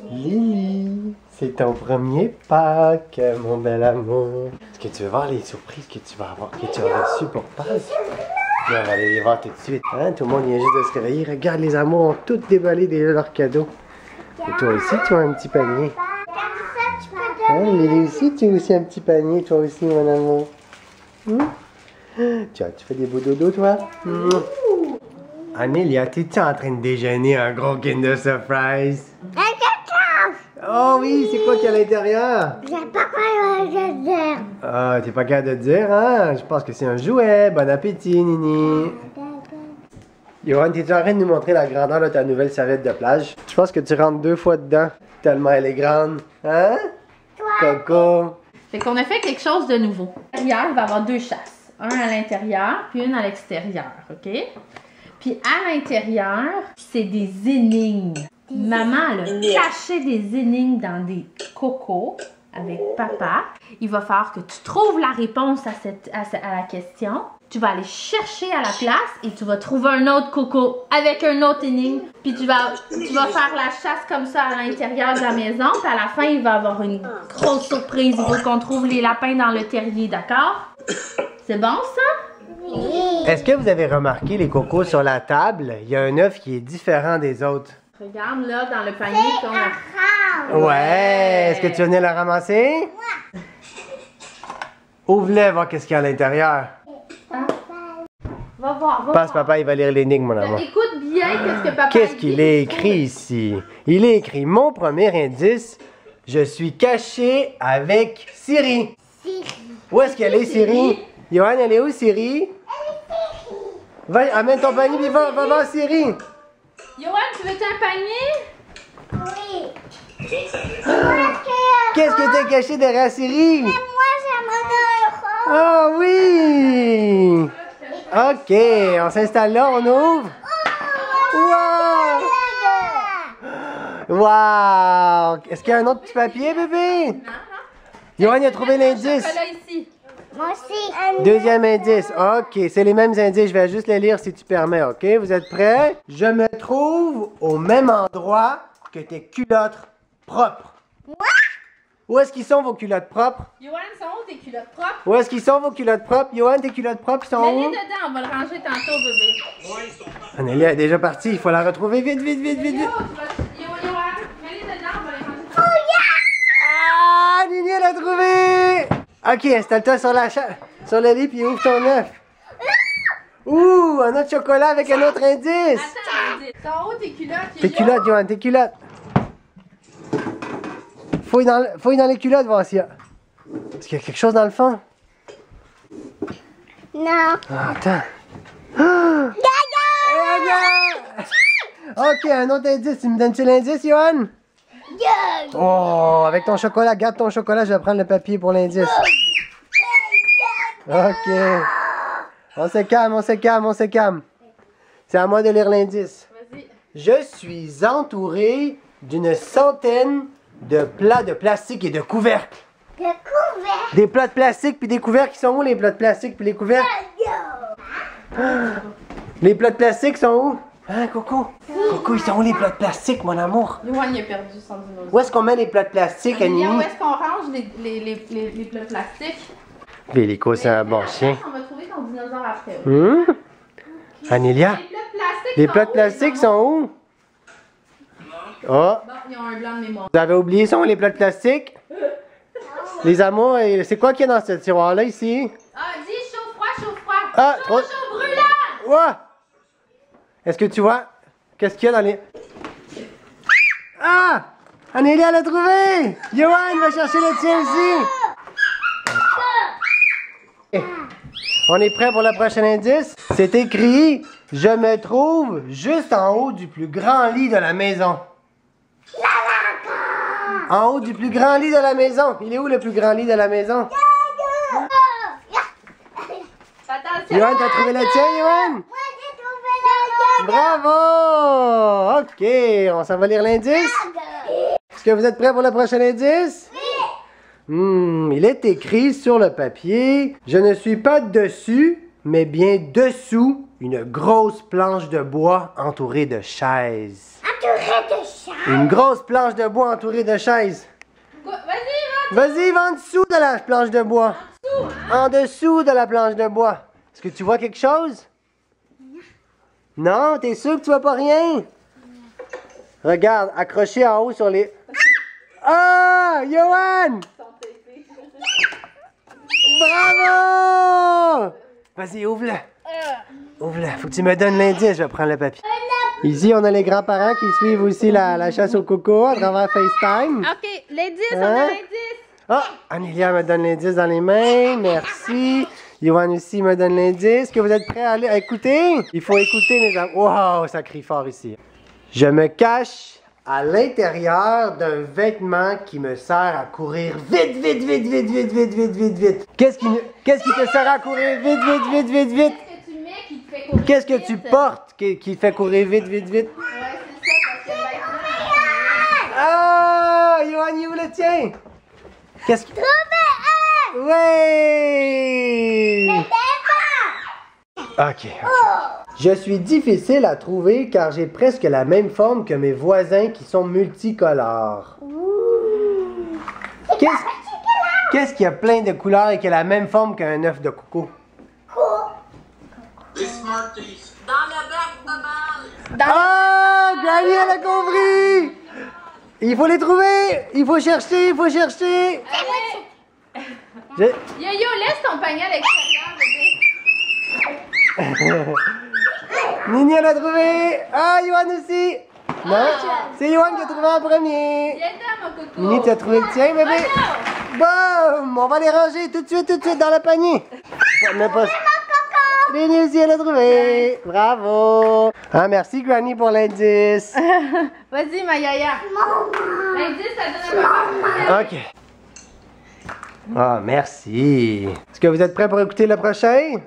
Lily, c'est ton premier Pâques, mon bel amour. Est-ce que tu veux voir les surprises que tu vas avoir, que tu as reçues pour Pâques? Là, on va aller les voir tout de suite. Hein? Tout le monde vient juste de se réveiller. Regarde, les amours ont tous déballé déjà leurs cadeaux. Et toi aussi, tu as un petit panier. Hein, Lily aussi, tu as aussi un petit panier, toi aussi, mon amour. Tu fais des beaux dodos, toi? Anélia, t'es-tu en train de déjeuner un gros Kinder Surprise? Oh oui, c'est quoi qu'il y a à l'intérieur? Je sais pas quoi je dire. Ah, t'es pas capable de dire, hein? Je pense que c'est un jouet. Bon appétit, Nini. Johan, t'es-tu en train de nous montrer la grandeur de ta nouvelle serviette de plage? Je pense que tu rentres 2 fois dedans, tellement elle est grande. Hein? Coco. Fait qu'on a fait quelque chose de nouveau. Hier, il va y avoir 2 chasses. Un à l'intérieur, puis une à l'extérieur, OK? Puis à l'intérieur, c'est des énigmes. Maman, elle a caché des énigmes dans des cocos avec papa. Il va falloir que tu trouves la réponse à la question. Tu vas aller chercher à la place et tu vas trouver un autre coco avec un autre énigme. Puis tu vas faire la chasse comme ça à l'intérieur de la maison. Puis à la fin, il va y avoir une grosse surprise. Il faut qu'on trouve les lapins dans le terrier, d'accord? C'est bon, ça? Est-ce que vous avez remarqué les cocos sur la table? Il y a un œuf qui est différent des autres. Regarde là dans le panier qu'on a. Ouais! Est-ce que tu venais la ramasser? Ouais! Ouvre-le, voir qu'est-ce qu'il y a à l'intérieur. Va voir, Passe, papa, il va lire l'énigme, mon amour. Écoute bien qu'est-ce que papa Qu'est-ce qu'il est écrit ici? Il est écrit, mon premier indice, je suis caché avec Siri. Où est-ce qu'elle est, Siri? Johan, elle est où, Siri? Va, amène ton panier, puis va voir Siri. Johan, tu veux un panier? Oui. Qu'est-ce que t'as caché derrière Siri? Moi, j'ai mon euro. Ah oui! Ok, on s'installe là, on ouvre. Wow! Wow! Est-ce qu'il y a un autre petit papier, bébé? Non. Johan, il a trouvé l'indice. Ici. Moi aussi. Deuxième indice. OK, c'est les mêmes indices. Je vais juste les lire si tu permets, OK? Vous êtes prêts? Je me trouve au même endroit que tes culottes propres. Où est-ce qu'ils sont, vos culottes propres? Johan, sont où tes culottes propres? Où est-ce qu'ils sont, vos culottes propres? Johan, tes culottes propres, ils sont Mets-les où? dedans, on va le ranger tantôt, bébé. Anneli est déjà partie. Il faut la retrouver vite, vite, vite, vite, vite. Johan, mets-les dedans, on va les ranger tantôt. Ah, Nini, elle a trouvé! OK, installe-toi sur le lit puis ouvre ton œuf. Ouh, un autre chocolat avec un autre indice. Attends, sont où tes culottes? Tes culottes, Johan, tes culottes. Fouille dans les culottes, voir s'il y a... Est-ce qu'il y a quelque chose dans le fond? Non. Ah, attends. Ah! OK, un autre indice. Tu me donnes-tu l'indice, Johan? Oh, avec ton chocolat, garde ton chocolat, je vais prendre le papier pour l'indice. OK. On se calme, on se calme, on se calme. C'est à moi de lire l'indice. Vas-y. Je suis entouré d'une centaine de plats de plastique et de couvercles. De couvercle. Des plats de plastique puis des couvercles, ils sont où les plats de plastique puis les couvercles? Les plats de plastique sont où? Hein, Coco? Coco, ils sont où les plats de plastique, mon amour? Johan, il a perdu son dinosaure. Où est-ce qu'on met les plats de plastique, Anélia, où Annie? est-ce qu'on range les plats plastiques? Bélico, c'est un bon chien. On va trouver ton dinosaure après. Anélia, les plats de plastique sont où? Oh, Bon, ils ont un blanc de mémoire. vous avez oublié, sont où les plats de plastique? Les amours, c'est quoi qu'il y a dans ce tiroir-là, ici? Ah, dis chaud, froid. Ah, chaud, chaud, brûlant! Ouais! Est-ce que tu vois? Qu'est-ce qu'il y a dans les... Ah! Anélia l'a trouvé! Johan va chercher le tien aussi! On est prêt pour le prochain indice? C'est écrit « Je me trouve juste en haut du plus grand lit de la maison. » En haut du plus grand lit de la maison. Il est où le plus grand lit de la maison? Attention! Johan, t'as trouvé le tien, Johan? Moi, j'ai trouvé la Bravo! OK, on s'en va lire l'indice? Est-ce que vous êtes prêts pour le prochain indice? Oui! Il est écrit sur le papier « Je ne suis pas dessus, mais bien dessous une grosse planche de bois entourée de chaises. » Entourée de Une grosse planche de bois entourée de chaises. Vas-y, Vas-y, va en dessous de la planche de bois. En dessous de la planche de bois. Est-ce que tu vois quelque chose? Non, t'es sûr que tu vois pas rien? Regarde, accroché en haut sur les... Ah! Johan! Bravo! Vas-y, ouvre-le. Ouvre-le. Faut que tu me donnes l'indice, je vais prendre le papier. Ici, on a les grands-parents qui suivent aussi la chasse au coco à travers FaceTime. OK, l'indice, on Hein? a l'indice. Ah! Anélia me donne l'indice dans les mains. Merci. Johan aussi me donne l'indice. Est-ce que vous êtes prêts à écouter? Il faut écouter, les amis. Wow, ça crie fort ici. Je me cache à l'intérieur d'un vêtement qui me sert à courir vite, vite, vite, vite, vite, vite, vite, vite, vite. Qu'est-ce qui te sert à courir vite, vite, vite, vite, vite? Qu'est-ce que tu mets qui te fait courir Qu'est-ce que vite? tu portes qui te fait courir vite, vite, vite? Ouais, c'est ça, parce que maintenant... Ah! Johan, il où le tien? Qu'est-ce que... Ouais! Ok. Je suis difficile à trouver car j'ai presque la même forme que mes voisins qui sont multicolores. Qu'est-ce qui a plein de couleurs et qui a la même forme qu'un œuf de coco? Les Smarties. Dans le bac de balle. Ah! Granny, elle a compris! Il faut les trouver! Il faut chercher, il faut chercher! Yo-yo, laisse ton panier à l'extérieur, bébé. Nini, elle a trouvé! Ah, Johan aussi! Non? C'est Johan qui a trouvé en premier! Viens-t'en, mon coco. Nini, tu as trouvé le tien, bébé? Boum! On va les ranger tout de suite dans le panier! Mais pas... Nini aussi, elle a trouvé! Bravo! Ah, merci, Granny, pour l'indice! Vas-y, ma yaya. L'indice, ça donne un peu. OK. Ah, merci. Est-ce que vous êtes prêts pour écouter le prochain? Oui!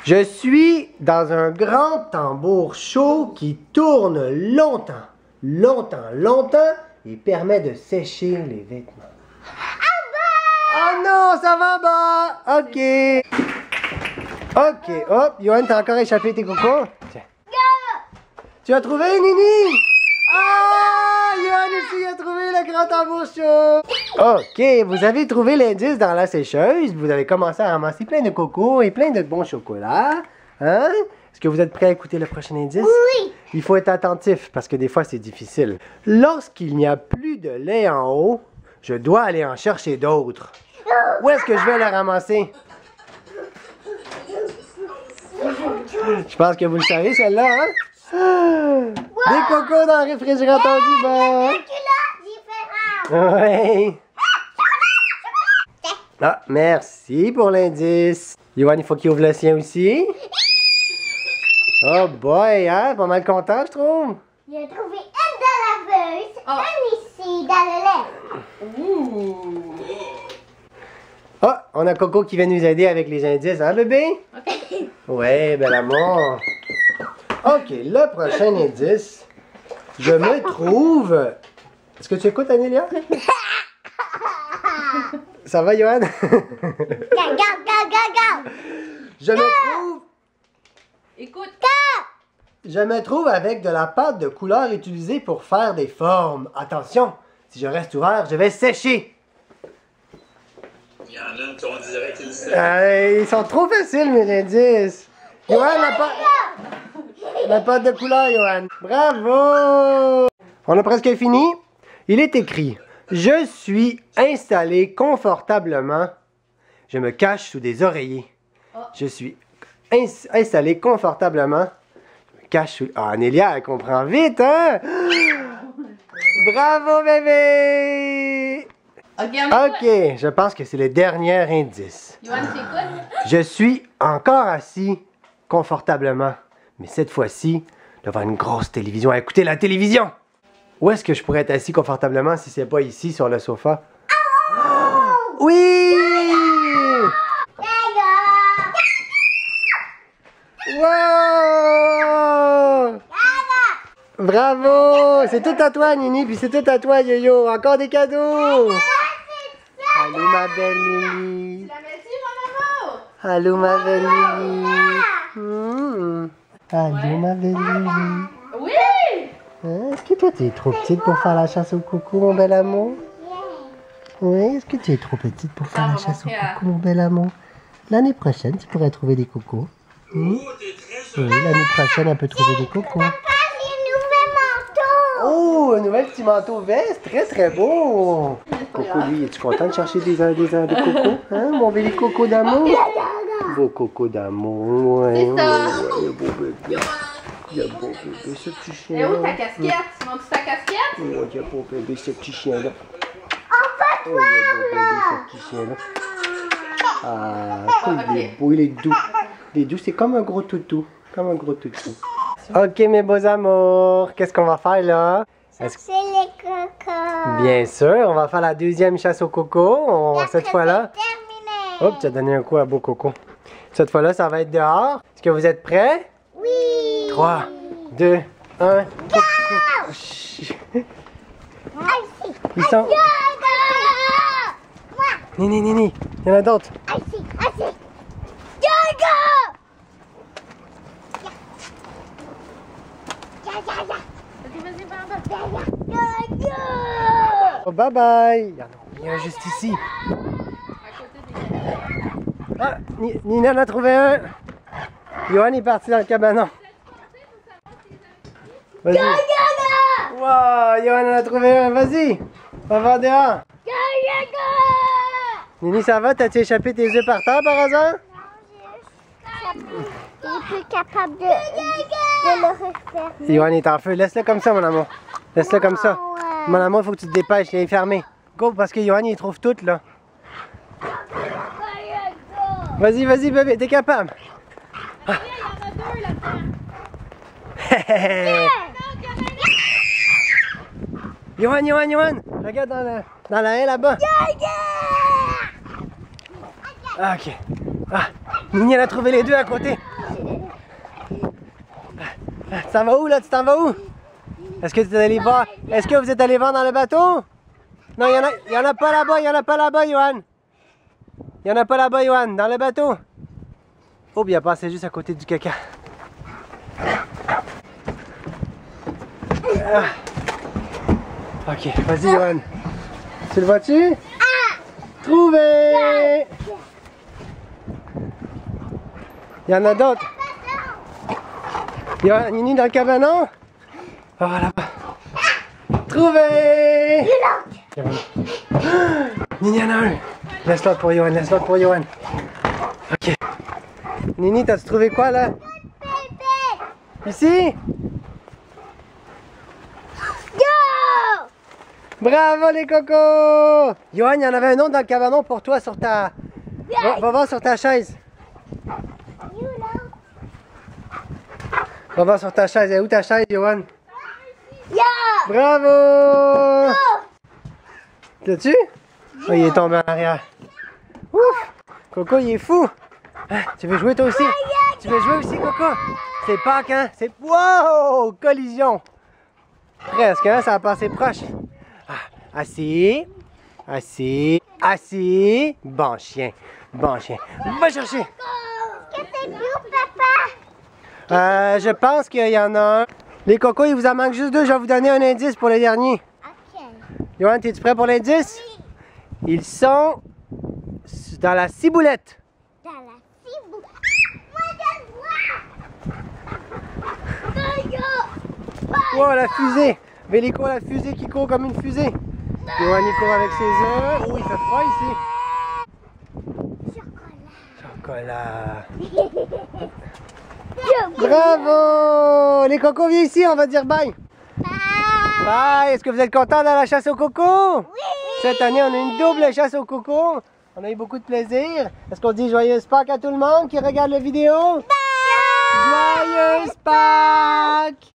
Je suis dans un grand tambour chaud qui tourne longtemps, et permet de sécher les vêtements. Oh non, ça va bas! OK. OK, hop, Johan, t'as encore échappé tes cocos? Tiens. Tu as trouvé, Nini? Ah! Johan aussi a trouvé le grand tambour chaud! OK, vous avez trouvé l'indice dans la sécheuse. Vous avez commencé à ramasser plein de cocos et plein de bons chocolats. Hein? Est-ce que vous êtes prêts à écouter le prochain indice? Oui. Il faut être attentif parce que des fois c'est difficile. Lorsqu'il n'y a plus de lait en haut, je dois aller en chercher d'autres. Où est-ce que je vais les ramasser? Je pense que vous le savez, celle-là, hein? Des cocos dans le réfrigérateur du bas. Oui. Ah, merci pour l'indice. Johan, il faut qu'il ouvre le sien aussi. Oh boy, hein? Pas mal content, je trouve. J'ai trouvé une dans la laveuse, une ici dans le lait. Oh, on a Coco qui vient nous aider avec les indices, hein, bébé? OK. Ouais, bel amour. OK, le prochain indice. Je me trouve... Est-ce que tu écoutes, Anélia? Ça va, Johan? Je me trouve... Écoute. Je me trouve avec de la pâte de couleur utilisée pour faire des formes. Attention, si je reste ouvert, je vais sécher. Il y en a une qu'on dirait qu'ils savent. Ils sont trop faciles, mes indices. Johan, la pâte de couleur, Johan. Bravo! On a presque fini. Il est écrit « Je suis installé confortablement. Je me cache sous des oreillers. Je suis installé confortablement. Je me cache sous... » Ah, Anélia, elle comprend vite, hein? Bravo, bébé! OK, on écoute. OK, je pense que c'est le dernier indice. Johan, tu écoutes? Je suis encore assis confortablement, mais cette fois-ci devant une grosse télévision à écouter la télévision. Où est-ce que je pourrais être assis confortablement si c'est pas ici sur le sofa? Oui! Wow! Bravo! C'est tout à toi, Nini, puis c'est tout à toi, Yo-Yo. Encore des cadeaux! Allô, ma belle Nini. La mets-tu, mon amour? Allô, ma belle Lily. Allô, ma belle Lily. Oui! Hein? Est-ce que toi, tu es trop petite pour faire la chasse au coco, mon bel amour? Oui, est-ce que tu es trop petite pour faire la chasse au coco, mon bel amour? L'année prochaine, tu pourrais trouver des cocos. Oui, l'année prochaine, elle peut trouver des cocos. Papa, j'ai un nouvel manteau. Oh, un nouvel petit manteau veste, très très beau. Coco, lui, es-tu content de chercher des cocos? Hein, mon bébé coco d'amour? Beau coco d'amour, ouais. C'est ça. Il y a beau bébé. Il y a beau bébé, ce petit chien. Et où ta casquette? Tu montres ta casquette? Oh, il y a beau bébé, ce petit chien-là. On va Oh, il y a beau bébé, ce petit chien-là. Ah, comme il est beau, il est doux. Il est doux, c'est comme un gros toutou. Comme un gros toutou. Ok, mes beaux amours, qu'est-ce qu'on va faire là? chercher les cocos. Bien sûr, on va faire la deuxième chasse au coco. Cette fois-là. Terminé. Hop, tu as donné un coup à beau coco. Cette fois-là, ça va être dehors. Est-ce que vous êtes prêts? Oui. 3, 2, 1. Ils sont. Nini, il y en a d'autres. Oh, bye bye. Il y en a juste ici. Ah, Nina en a trouvé un. Johan est parti dans le cabanon. Vas-y. Wow, Johan en a trouvé un. Vas-y. Va voir dehors. Nini, ça va? T'as-tu échappé tes œufs par terre par hasard? Il est plus capable de le refaire. Johan est en feu. Laisse-le comme ça, mon amour. Laisse-le comme ça. Ouais. Mon amour, il faut que tu te dépêches. Il est fermé. Go, parce que Johan, il trouve tout, là. Vas-y, bébé. T'es capable. Ah. Johan. Regarde dans la haie là-bas. Ah, ok. Ah, Nini, elle a trouvé les deux à côté. Tu t'en vas où, là? Tu t'en vas où? Est-ce que tu es allé voir? Est-ce que vous êtes allé voir dans le bateau? Non, il y en a pas là-bas. Il y en a pas là-bas, Johan. Il y en a pas là-bas, Johan. Dans le bateau. Oh, il a passé juste à côté du caca. Ah. Ok, vas-y, Johan. Tu le vois-tu? Trouvé! Il y en a d'autres. Il y a Nini dans le cabanon. Oh, là-bas. Trouvé! Nini en a un. Laisse l'autre pour Johan, Ok. Nini, t'as-tu trouvé quoi là? Ici? Bravo les cocos! Johan, il y en avait un autre dans le cabanon pour toi sur ta... Va voir sur ta chaise. Va voir sur ta chaise. Elle est où ta chaise, Johan? Bravo! L'as-tu? Oh, il est tombé en arrière. Ouf! Coco, il est fou! Hein, tu veux jouer toi aussi? Tu veux jouer aussi, Coco? C'est Pâques, hein? C'est... Wow! Collision! Presque, hein? Ça a passé proche. Ah, assis. Bon chien. Va chercher. Qu'est-ce que c'est papa? Je pense qu'il y en a un. Les cocos, il vous en manque juste deux. Je vais vous donner un indice pour le dernier. Ok. Johan, es-tu prêt pour l'indice? Oui. Ils sont dans la ciboulette. Dans la ciboulette. Moi, je vois. Wow, la fusée. Vélico, la fusée qui court comme une fusée. Johan, il court avec ses œufs. Oh, il fait froid ici. Chocolat. Bravo! Les cocos, viens ici, on va dire bye. Bye! Est-ce que vous êtes contents de la chasse aux cocos? Oui! Cette année, on a une double chasse aux cocos. On a eu beaucoup de plaisir. Est-ce qu'on dit joyeuse Pâques à tout le monde qui regarde la vidéo? Bye! Joyeuse Pâques!